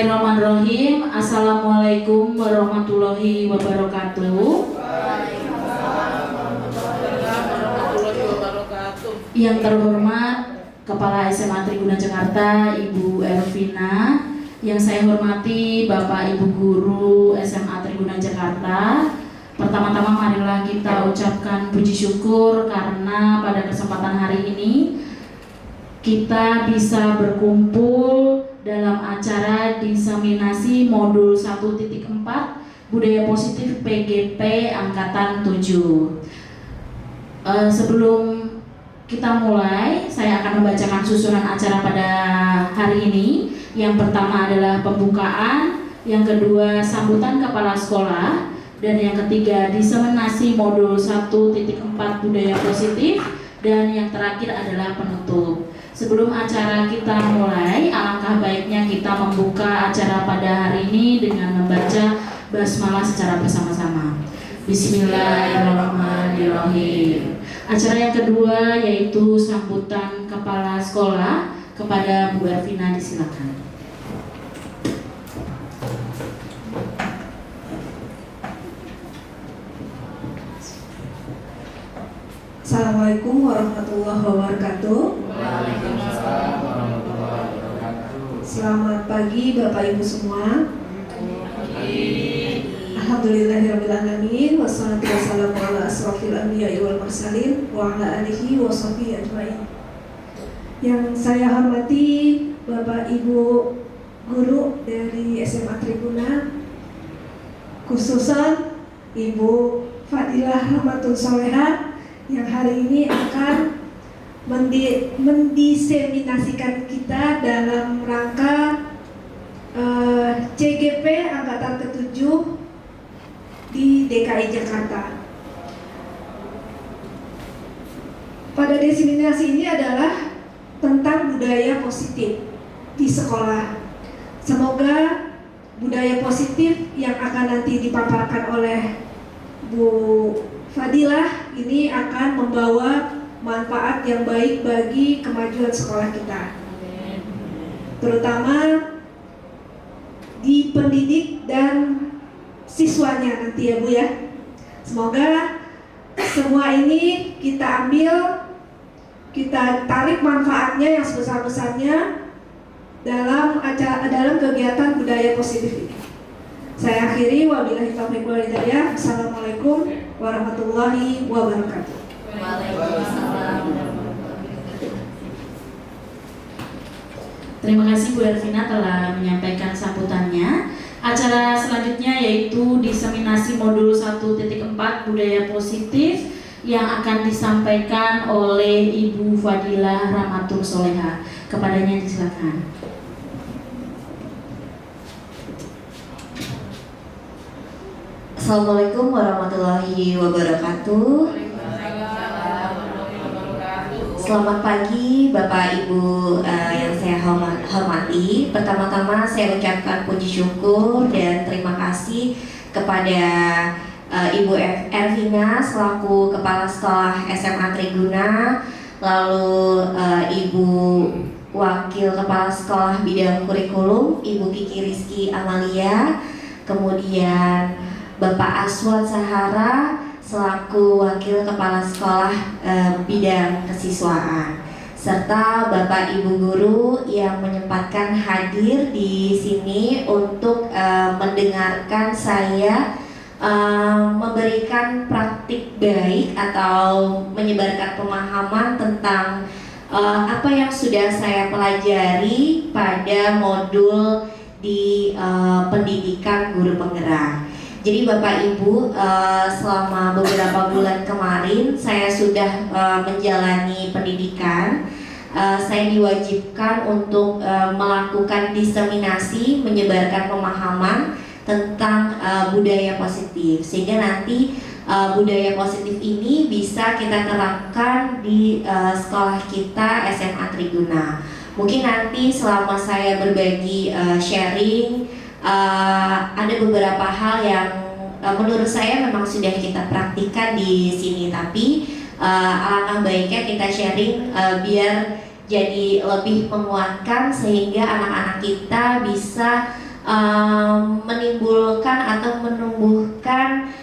Bismillahirrahmanirrahim. Assalamualaikum warahmatullahi wabarakatuh. Yang terhormat Kepala SMA Triguna Jakarta, Ibu Ervina. Yang saya hormati Bapak Ibu Guru SMA Triguna Jakarta. Pertama-tama marilah kita ucapkan puji syukur karena pada kesempatan hari ini kita bisa berkumpul dalam acara diseminasi modul 1.4 Budaya Positif PGP Angkatan 7. Sebelum kita mulai, saya akan membacakan susunan acara pada hari ini. Yang pertama adalah pembukaan, yang kedua sambutan kepala sekolah, dan yang ketiga diseminasi modul 1.4 Budaya Positif, dan yang terakhir adalah penutup. Sebelum acara kita mulai, alangkah baiknya kita membuka acara pada hari ini dengan membaca basmalah secara bersama-sama. Bismillahirrahmanirrahim. Acara yang kedua yaitu sambutan kepala sekolah. Kepada Bu Ervina disilakan. Assalamualaikum warahmatullahi wabarakatuh. Waalaikumsalam warahmatullahi wabarakatuh. Selamat pagi Bapak Ibu semua. Alhamdulillahirrahmanirrahim. Wassalatu wassalamu ala asrofil anbiya'i wal mursalin wa ala alihi wa sahbihi ajma'in. Yang saya hormati Bapak Ibu Guru dari SMA Triguna, khususan Ibu Fadilah Rahmatul Solehah yang hari ini akan mendiseminasikan kita dalam rangka CGP Angkatan ke-7 di DKI Jakarta. Pada diseminasi ini adalah tentang budaya positif di sekolah. Semoga budaya positif yang akan nanti dipaparkan oleh Bu Fadilah ini akan membawa manfaat yang baik bagi kemajuan sekolah kita, terutama di pendidik dan siswanya nanti ya Bu ya. Semoga semua ini kita ambil, kita tarik manfaatnya yang sebesar-besarnya dalam kegiatan budaya positif ini. Saya akhiri, wabillahi taufiq wal hidayah. Assalamualaikum warahmatullahi wabarakatuh. Waalaikumsalam. Terima kasih Bu Ervina telah menyampaikan sambutannya. Acara selanjutnya yaitu diseminasi modul 1.4 Budaya Positif yang akan disampaikan oleh Ibu Fadilah Rahmatul Solehah. Kepadanya disilakan. Assalamualaikum warahmatullahi wabarakatuh. Selamat pagi Bapak Ibu yang saya hormati. Pertama-tama saya ucapkan puji syukur dan terima kasih kepada Ibu Ervina selaku Kepala Sekolah SMA Triguna, lalu Ibu Wakil Kepala Sekolah Bidang Kurikulum Ibu Kiki Rizky Amalia, kemudian Bapak Aswad Sahara selaku Wakil Kepala Sekolah Bidang Kesiswaan, serta Bapak Ibu Guru yang menyempatkan hadir di sini untuk mendengarkan saya memberikan praktik baik atau menyebarkan pemahaman tentang apa yang sudah saya pelajari pada modul di pendidikan guru penggerak. Jadi Bapak Ibu, selama beberapa bulan kemarin saya sudah menjalani pendidikan. Saya diwajibkan untuk melakukan diseminasi, menyebarkan pemahaman tentang budaya positif, sehingga nanti budaya positif ini bisa kita terapkan di sekolah kita SMA Triguna. Mungkin nanti selama saya berbagi sharing, ada beberapa hal yang menurut saya memang sudah kita praktikkan di sini, tapi alangkah baiknya kita sharing biar jadi lebih menguatkan sehingga anak-anak kita bisa menimbulkan atau menumbuhkan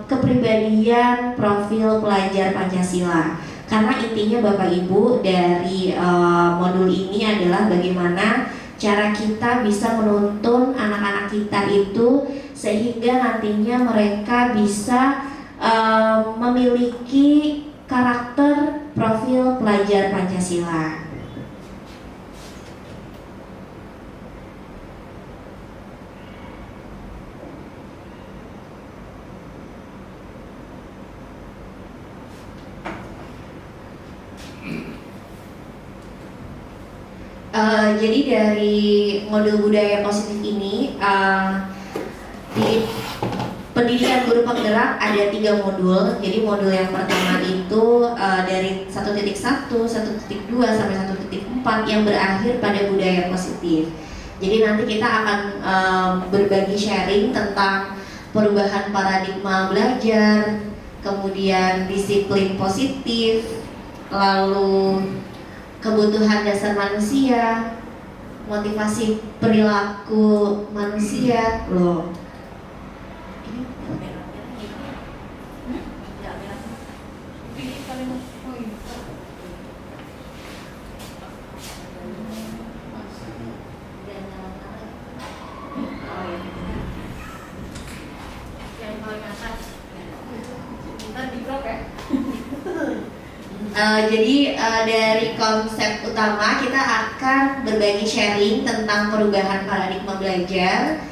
kepribadian profil pelajar Pancasila. Karena intinya Bapak Ibu dari modul ini adalah bagaimana cara kita bisa menuntun anak-anak kita itu sehingga nantinya mereka bisa memiliki karakter profil pelajar Pancasila. Jadi dari modul budaya positif ini di pendidikan guru penggerak ada 3 modul. Jadi modul yang pertama itu dari 1.1, 1.2 sampai 1.4 yang berakhir pada budaya positif. Jadi nanti kita akan berbagi sharing tentang perubahan paradigma belajar, kemudian disiplin positif, lalu kebutuhan dasar manusia, motivasi perilaku manusia. Loh, jadi dari konsep utama kita akan berbagi sharing tentang perubahan paradigma belajar,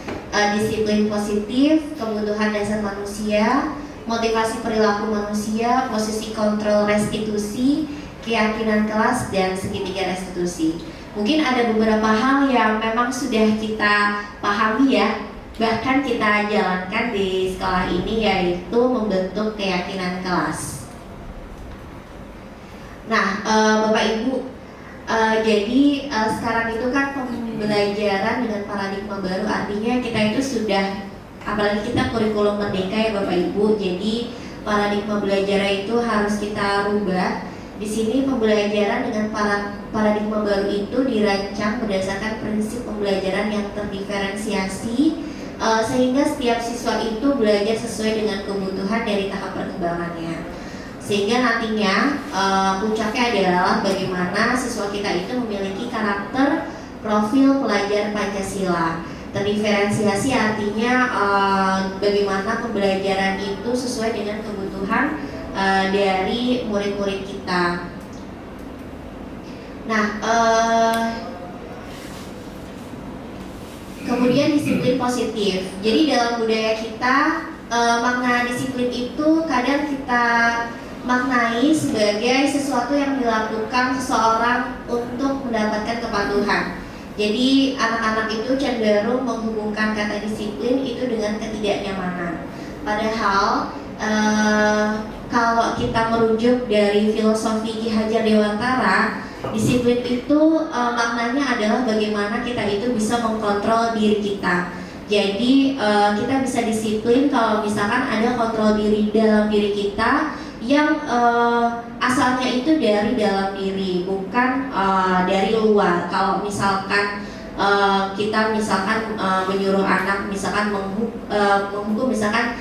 disiplin positif, kebutuhan dasar manusia, motivasi perilaku manusia, posisi kontrol restitusi, keyakinan kelas, dan segitiga restitusi. Mungkin ada beberapa hal yang memang sudah kita pahami ya, bahkan kita jalankan di sekolah ini, yaitu membentuk keyakinan kelas. Nah, Bapak Ibu, jadi sekarang itu kan pembelajaran dengan paradigma baru, artinya kita itu sudah, apalagi kita kurikulum merdeka ya Bapak Ibu, jadi paradigma belajar itu harus kita rubah. Di sini pembelajaran dengan paradigma baru itu dirancang berdasarkan prinsip pembelajaran yang terdiferensiasi, sehingga setiap siswa itu belajar sesuai dengan kebutuhan dari tahap perkembangannya. Sehingga nantinya puncaknya adalah bagaimana siswa kita itu memiliki karakter profil pelajar Pancasila. Terdiferensiasi artinya bagaimana pembelajaran itu sesuai dengan kebutuhan dari murid-murid kita. Nah, kemudian disiplin positif. Jadi dalam budaya kita makna disiplin itu kadang kita maknai sebagai sesuatu yang dilakukan seseorang untuk mendapatkan kepatuhan. Jadi anak-anak itu cenderung menghubungkan kata disiplin itu dengan ketidaknyamanan. Padahal kalau kita merujuk dari filosofi Ki Hajar Dewantara, disiplin itu maknanya adalah bagaimana kita itu bisa mengkontrol diri kita. Jadi kita bisa disiplin kalau misalkan ada kontrol diri dalam diri kita yang asalnya itu dari dalam diri, bukan dari luar. Kalau misalkan kita misalkan menyuruh anak misalkan menghukum misalkan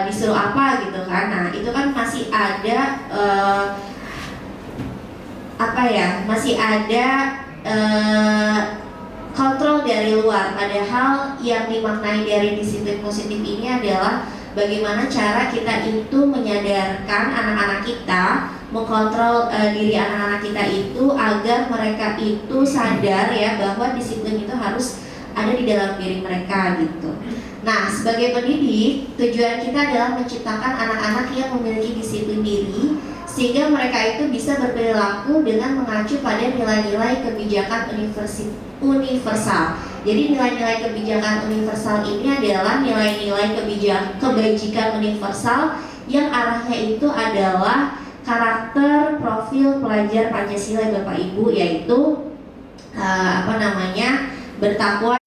disuruh apa gitu kan, nah itu kan masih ada masih ada kontrol dari luar. Padahal yang dimaknai dari disiplin positif ini adalah bagaimana cara kita itu menyadarkan anak-anak kita, mengkontrol diri anak-anak kita itu agar mereka itu sadar ya bahwa disiplin itu harus ada di dalam diri mereka gitu. Nah, sebagai pendidik, tujuan kita adalah menciptakan anak-anak yang memiliki disiplin diri sehingga mereka itu bisa berperilaku dengan mengacu pada nilai-nilai kebijakan universal. Jadi nilai-nilai kebijakan universal ini adalah nilai-nilai kebajikan universal yang arahnya itu adalah karakter profil pelajar Pancasila Bapak Ibu, yaitu bertakwa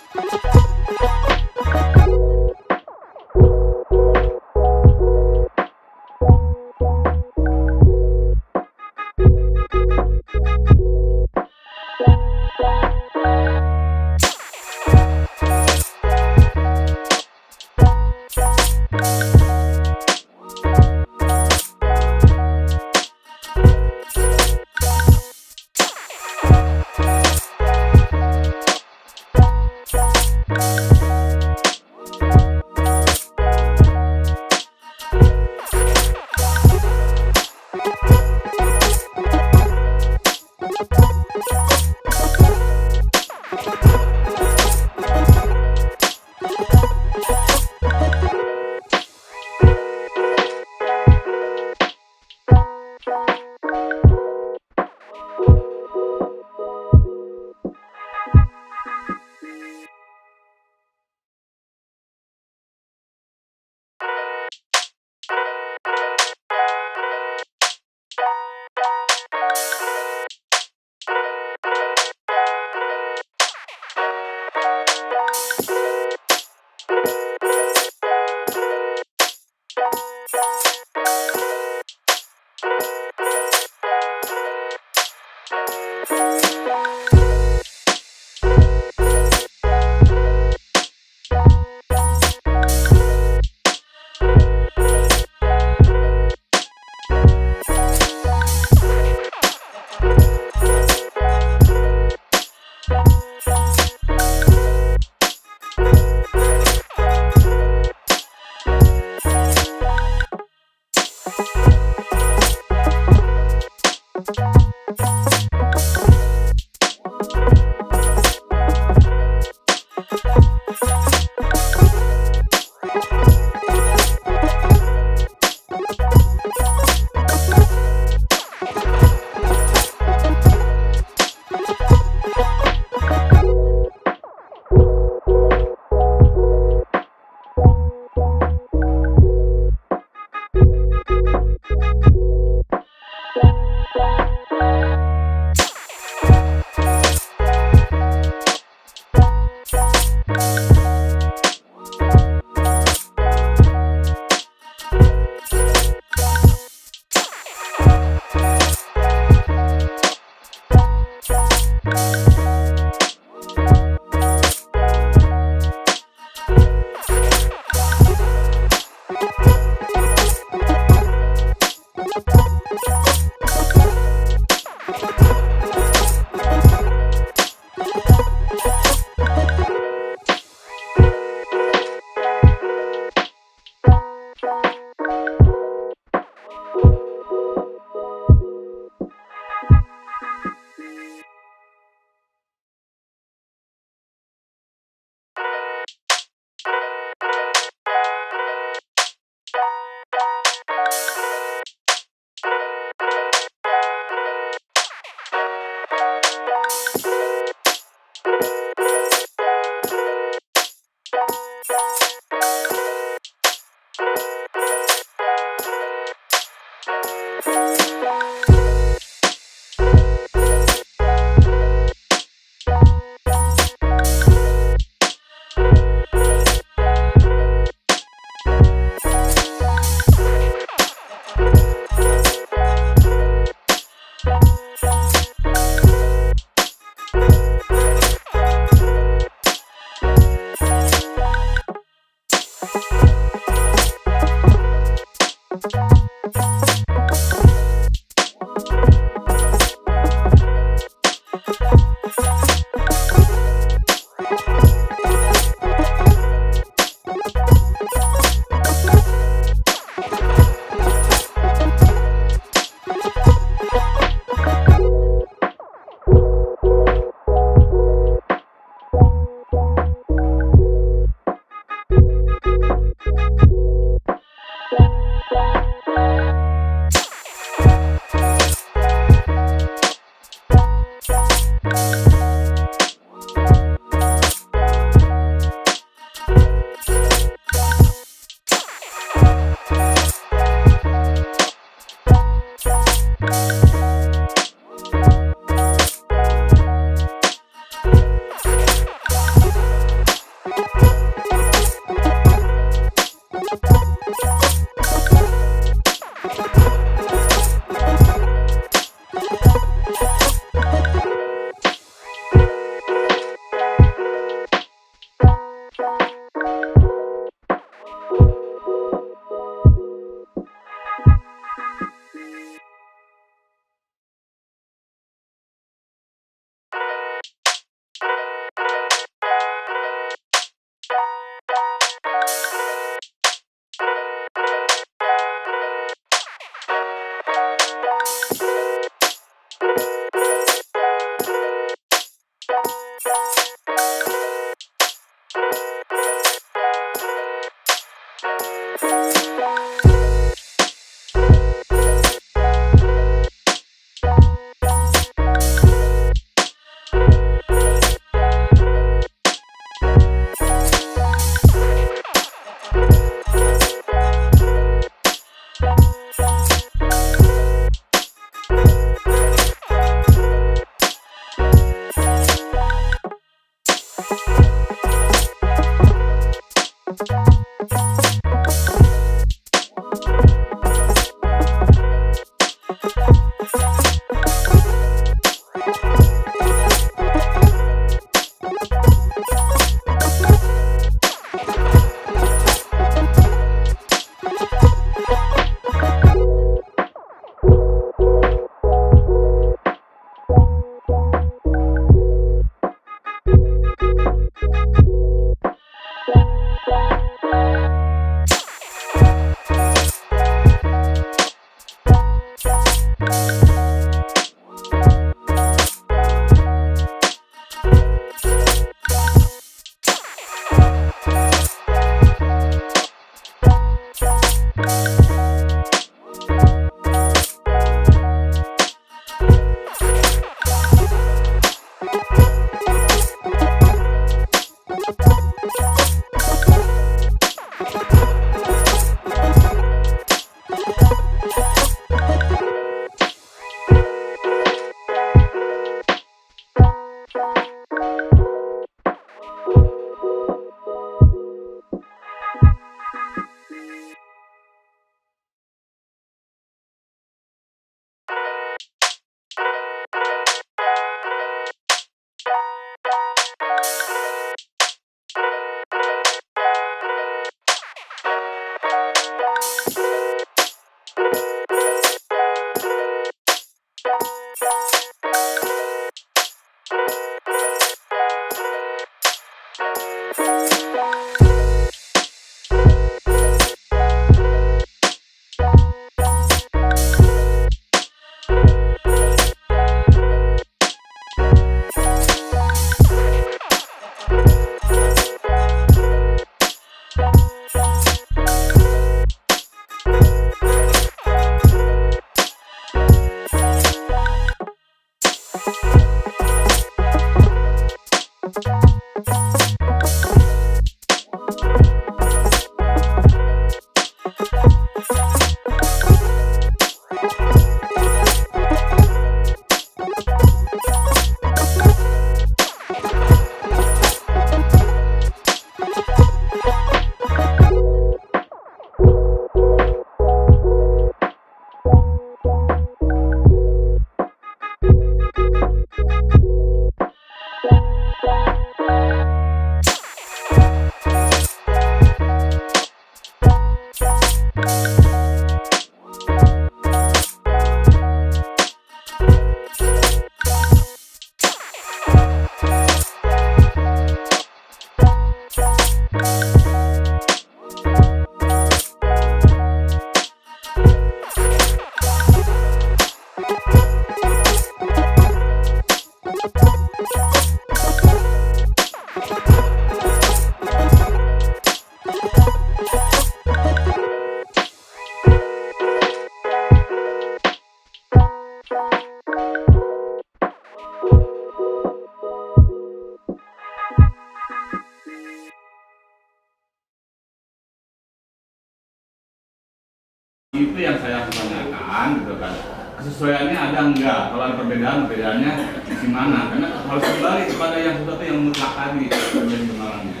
yang saya tanyakan gitu kan, kesesuaiannya ada enggak, kalau ada perbedaannya di mana, karena harus kembali kepada yang sesuatu yang mutlak tadi kebenarannya.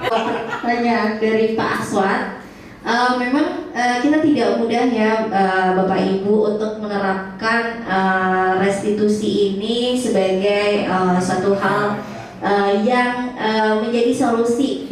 Pertanyaan dari Pak Aswad. Memang kita tidak mudah ya Bapak Ibu untuk menerapkan restitusi ini sebagai suatu hal yang menjadi solusi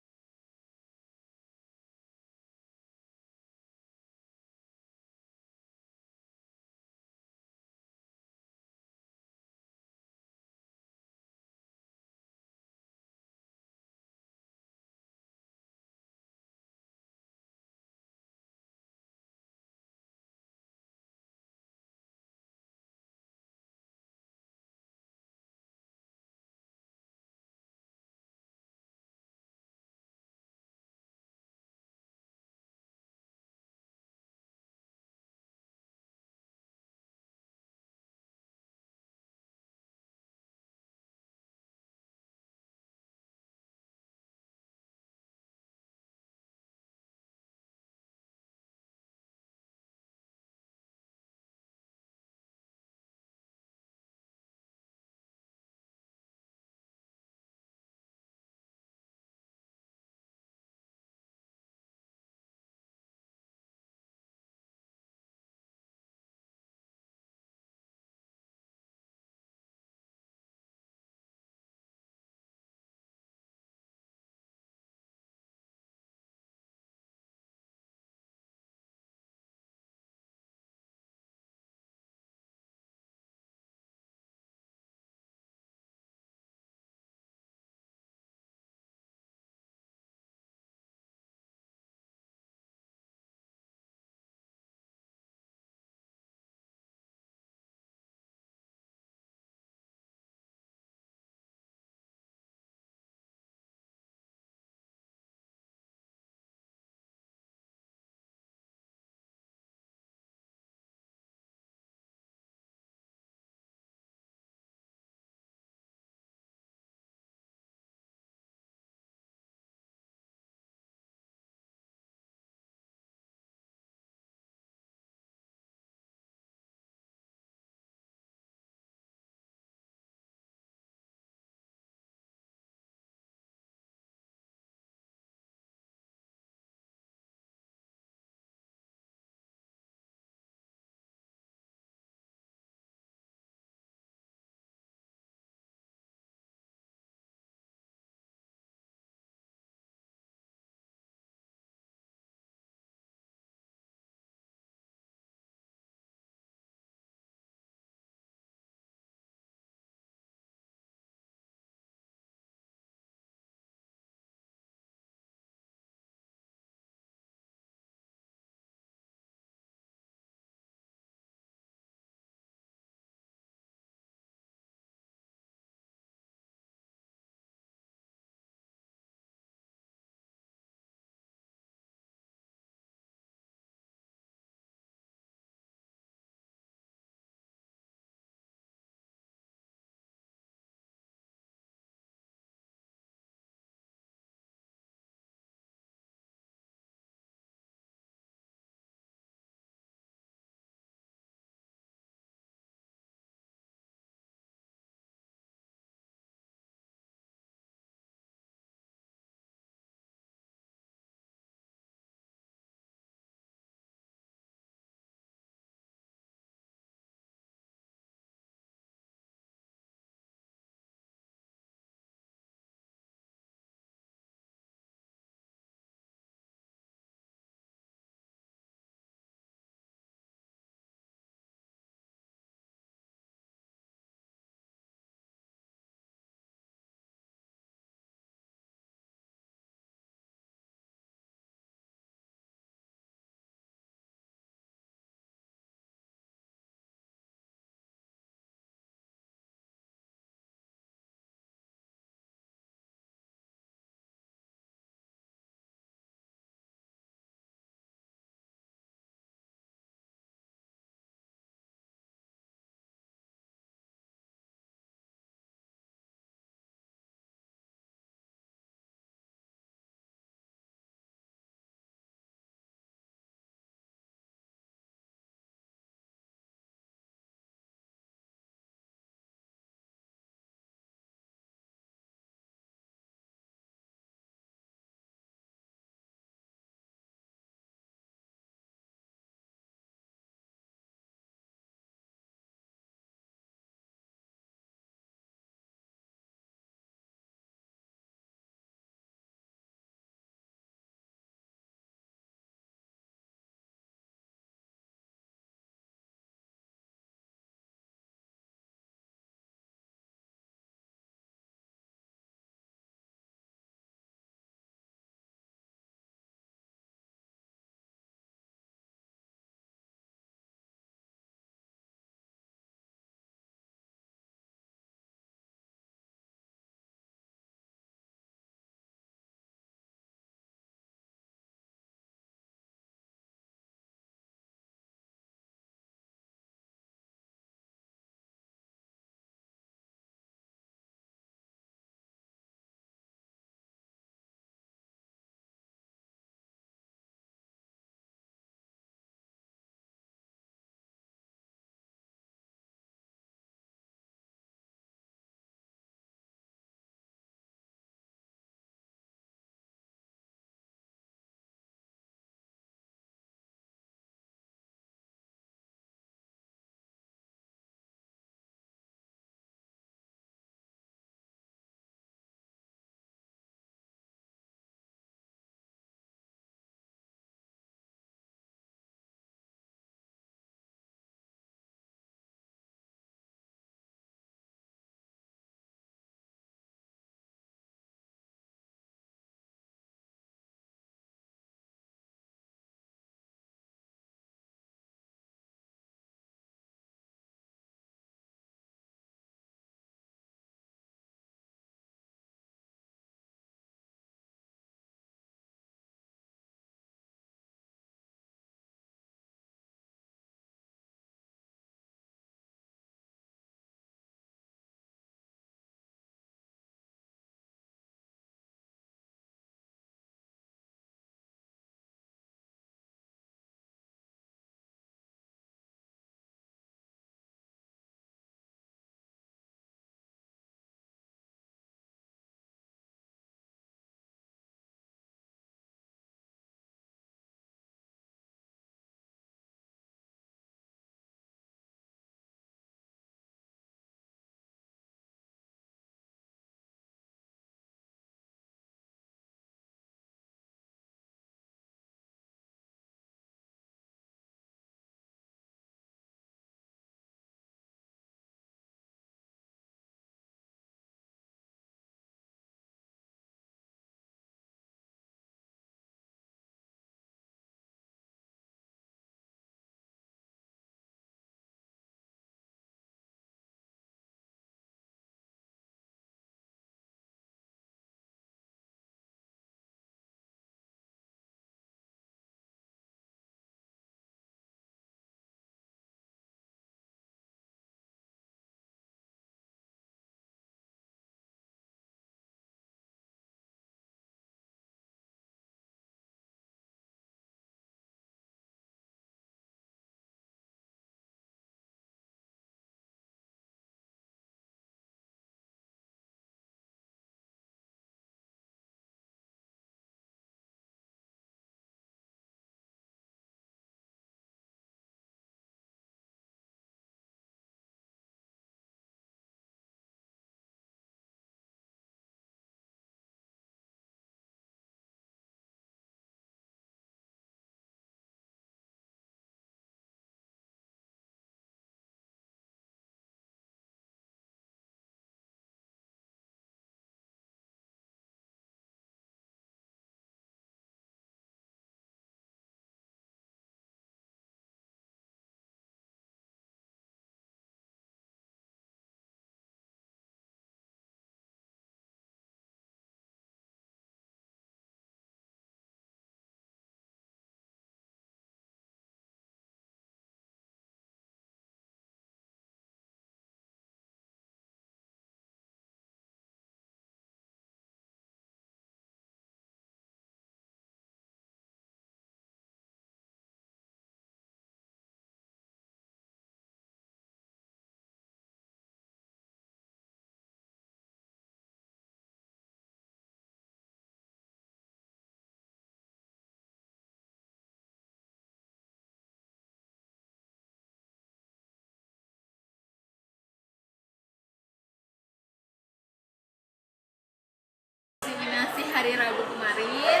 hari Rabu kemarin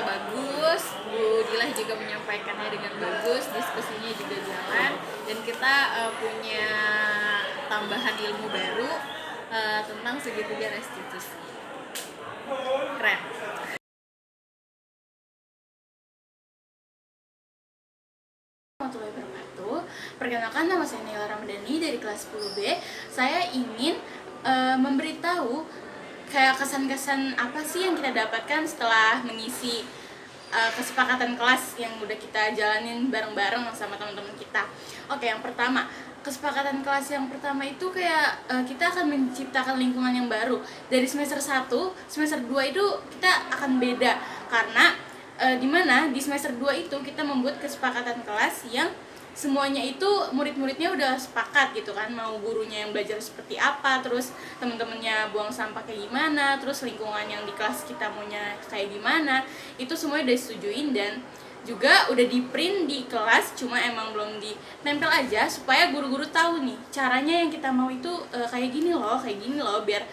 bagus, Bu Dilah juga menyampaikannya dengan bagus, diskusinya juga jalan, dan kita punya tambahan ilmu baru tentang segitiga restitusi. Keren. Warahmatullahi wabarakatuh. Perkenalkan, nama saya Naila Ramadhani dari kelas 10B. Saya ingin memberitahu kayak kesan-kesan apa sih yang kita dapatkan setelah mengisi kesepakatan kelas yang udah kita jalanin bareng-bareng sama teman-teman kita. Oke, yang pertama, kesepakatan kelas yang pertama itu kayak kita akan menciptakan lingkungan yang baru. Dari semester 1, semester 2 itu kita akan beda karena dimana di semester 2 itu kita membuat kesepakatan kelas yang semuanya itu murid-muridnya udah sepakat gitu kan, mau gurunya yang belajar seperti apa, terus teman-temannya buang sampah kayak gimana, terus lingkungan yang di kelas kita maunya kayak gimana, itu semuanya udah disetujuin dan juga udah di print di kelas, cuma emang belum ditempel aja supaya guru-guru tahu nih caranya yang kita mau itu kayak gini loh, biar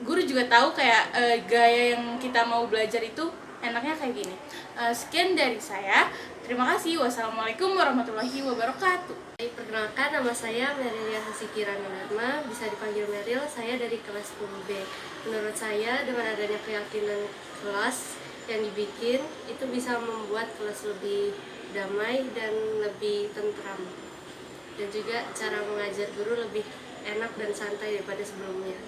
guru juga tahu kayak gaya yang kita mau belajar itu enaknya kayak gini. Sekian dari saya. Terima kasih. Wassalamualaikum warahmatullahi wabarakatuh. Perkenalkan, nama saya Merilia Hasikira Nurma, bisa dipanggil Meril. Saya dari kelas 10B. Menurut saya, dengan adanya keyakinan kelas yang dibikin, itu bisa membuat kelas lebih damai dan lebih tentram. Dan juga cara mengajar guru lebih enak dan santai daripada sebelumnya.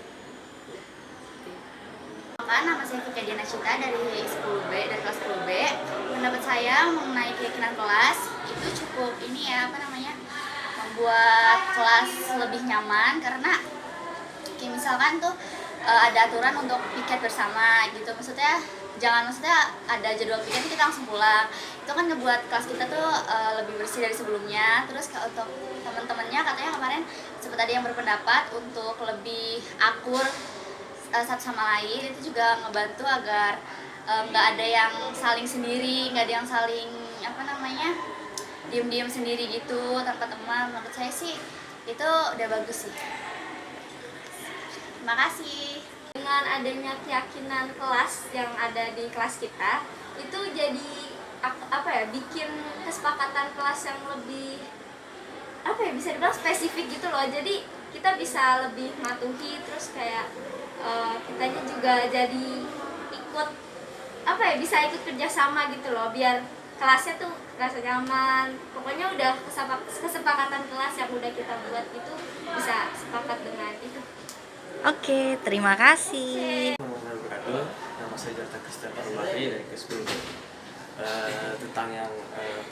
Nama saya Fika Diana Cita dari 10B, dari kelas 10B. Pendapat saya mengenai keyakinan kelas itu cukup membuat kelas lebih nyaman karena kayak misalkan tuh ada aturan untuk piket bersama gitu. Maksudnya ada jadwal piket kita langsung pulang. Itu kan ngebuat kelas kita tuh lebih bersih dari sebelumnya. Terus untuk teman-temannya katanya kemarin sempat ada yang berpendapat untuk lebih akur satu sama lain, itu juga ngebantu agar nggak ada yang saling sendiri, nggak ada yang saling diem-diem sendiri gitu tanpa teman. Menurut saya sih itu udah bagus sih. Terima kasih. Dengan adanya keyakinan kelas yang ada di kelas kita, itu jadi bikin kesepakatan kelas yang lebih bisa dibilang spesifik gitu loh. Jadi kita bisa lebih mematuhi, terus kayak kitanya juga jadi ikut bisa ikut kerjasama gitu loh, biar kelasnya tuh rasa nyaman. Pokoknya udah kesepakatan kelas yang udah kita buat itu bisa sepakat dengan itu. Oke, terima kasih. Nama saya Jarta Kristen Parumati dari kelas 10B. Tentang yang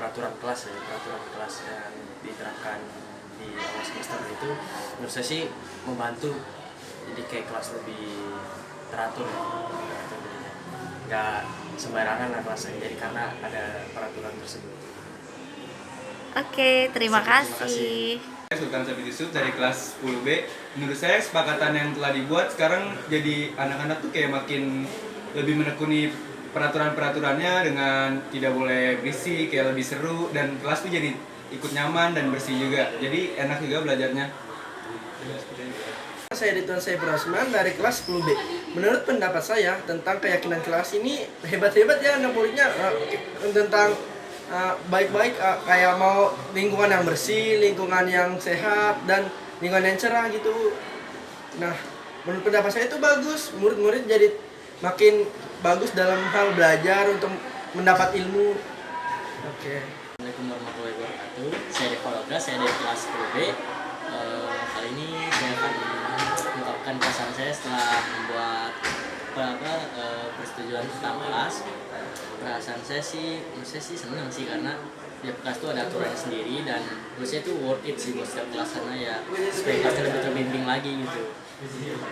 peraturan kelas yang diterapkan di awal semester itu, menurut saya sih membantu. Jadi kayak kelas lebih teratur, nggak sembarangan lah kelasnya. Jadi karena ada peraturan tersebut. Oke, terima kasih. Saya Sultan Sabit Yusuf dari kelas 10B. Menurut saya kesepakatan yang telah dibuat sekarang jadi anak-anak tuh kayak makin lebih menekuni peraturan-peraturannya dengan tidak boleh berisik, kayak lebih seru, dan kelas tuh jadi ikut nyaman dan bersih juga. Jadi enak juga belajarnya. Saya Ridwan Saiful Rasman dari kelas 10B. Menurut pendapat saya tentang keyakinan kelas ini hebat-hebat ya anak muridnya, tentang baik-baik, kayak mau lingkungan yang bersih, lingkungan yang sehat, dan lingkungan yang cerah gitu. Nah, menurut pendapat saya itu bagus, murid-murid jadi makin bagus dalam hal belajar untuk mendapat ilmu. Oke. Assalamualaikum warahmatullahi wabarakatuh. Saya Deva Loga, saya dari kelas 10B. Kali ini saya akan mengungkapkan perasaan saya setelah membuat persetujuan tentang kelas. Perasaan saya sih, menurut saya sih senang sih, karena tiap kelas itu ada aturannya sendiri, dan menurut saya itu worth it sih buat setiap kelas, karena ya supaya kelasnya lebih terbimbing lagi gitu.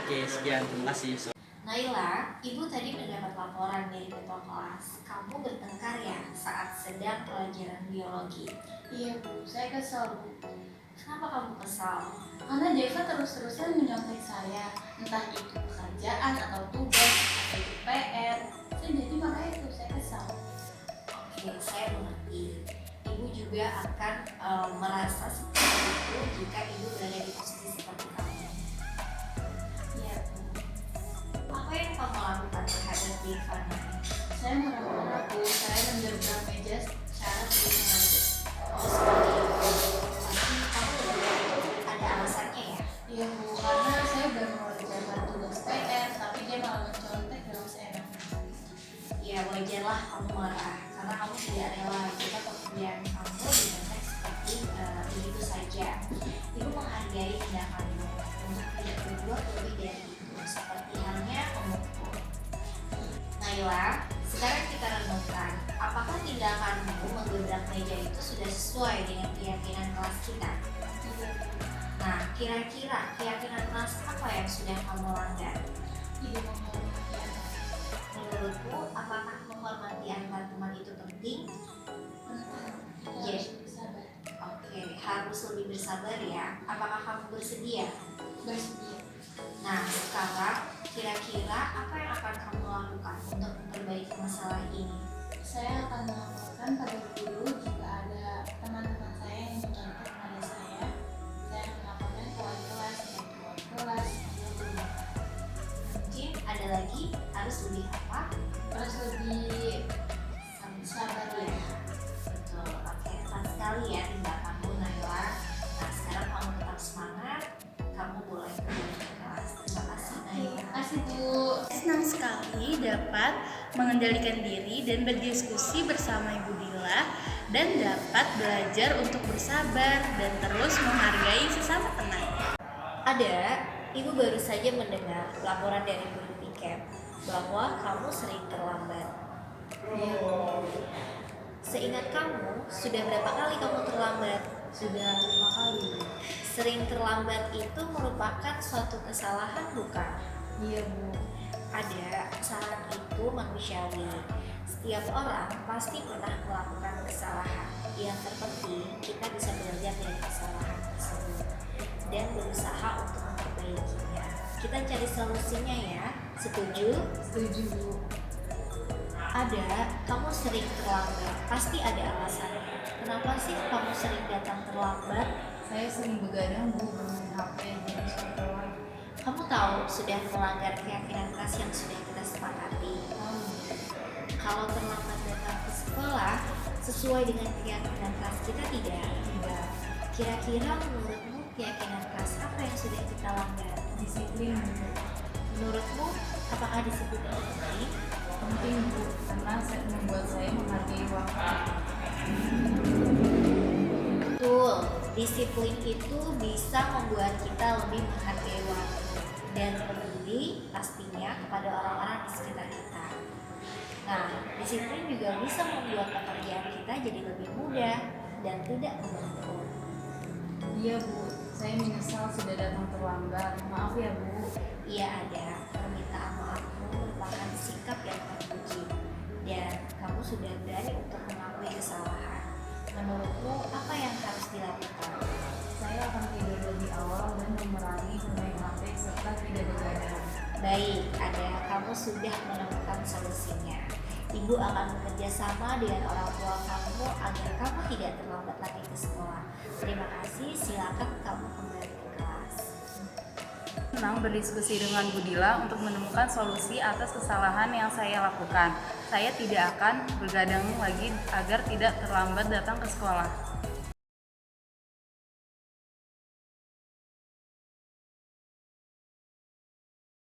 Oke, sekian, terima kasih. Naila, Ibu tadi mendapat laporan dari ketua kelas. Kamu bertengkar ya saat sedang pelajaran biologi? Iya Bu, saya kesel Bu. Kenapa kamu kesal? Karena Deva terus-terusan menyontek saya, entah itu pekerjaan atau tugas atau itu PR. Jadi makanya itu saya kesal. Oke, saya mengerti. Ibu juga akan merasa seperti itu jika Ibu berada di posisi seperti kamu. Iya Bu. Apa yang kamu lakukan terhadap Deva marah karena kamu tidak rela jika pekerjaan kamu dibentak seperti begitu saja. Ibu menghargai tindakanmu untuk tidak berbuat lebih dari itu, seperti halnya memukul. Naila, sekarang kita renungkan, apakah tindakanmu menggebrak meja itu sudah sesuai dengan keyakinan kelas kita? Nah, kira-kira keyakinan kelas apa yang sudah kamu langgar? Ibu menghormati anak. Menurutmu, apakah menghormati antar teman itu penting? Yes. Oke, harus lebih bersabar ya. Apakah kamu bersedia? Bersedia. Nah, sekarang kira-kira apa yang akan kamu lakukan untuk memperbaiki masalah ini? Saya akan melaporkan pada guru jika ada teman-teman saya yang mencontoh kepada saya. Saya akan melaporkan ke wali kelas dan ke wali kelas atau guru. Mungkin ada lagi, harus lebih apa? Harus lebih sabar ya. Betul, oke, keren sekali ya tindakanmu Naila. Nah, sekarang kamu tetap semangat, kamu boleh kembali ke kelas. Terima kasih Naila. Terima kasih Bu. Senang sekali dapat mengendalikan diri dan berdiskusi bersama Ibu Dila dan dapat belajar untuk bersabar dan terus menghargai sesama teman. Ada, Ibu baru saja mendengar laporan dari guru piket bahwa kamu sering terlambat. Seingat kamu, sudah berapa kali kamu terlambat? Sudah 5 kali. Sering terlambat itu merupakan suatu kesalahan bukan? Iya Bu. Ada, kesalahan itu manusiawi. Setiap orang pasti pernah melakukan kesalahan. Yang terpenting kita bisa belajar dari kesalahan tersebut dan berusaha untuk memperbaikinya. Kita cari solusinya ya. Setuju? Setuju Bu. Ada, kamu sering terlambat. Pasti ada alasannya. Kenapa sih kamu sering datang terlambat? Saya sering begadang Bu, bermain HP dan scroll. Kamu tahu sudah melanggar keyakinan kelas yang sudah kita sepakati. Kalau terlambat datang ke sekolah sesuai dengan keyakinan kelas kita tidak? Tidak. Kira-kira menurutmu keyakinan kelas apa yang sudah kita langgar? Disiplin Bu. Menurutmu apakah disiplin itu penting? Penting Bu, karena membuat saya menghargai waktu. Betul, disiplin itu bisa membuat kita lebih menghargai waktu dan peduli pastinya kepada orang-orang di sekitar kita. Nah, disiplin juga bisa membuat pekerjaan kita jadi lebih mudah dan tidak menumpuk. Iya Bu, saya menyesal sudah datang terlambat. Maaf ya Bu. Iya ada, permintaan maafmu merupakan sikap yang terpuji dan kamu sudah berani untuk mengakui kesalahan. Menurutmu apa yang harus dilakukan? Saya akan tidur lebih awal dan memerangi bermain HP serta tidak begadang. Baik, ada, kamu sudah menemukan solusinya. Ibu akan bekerja sama dengan orang tua kamu agar kamu tidak terlambat lagi ke sekolah. Terima kasih, silakan kamu kembali ke kelas. Senang berdiskusi dengan Bu Dila untuk menemukan solusi atas kesalahan yang saya lakukan. Saya tidak akan bergadang lagi agar tidak terlambat datang ke sekolah.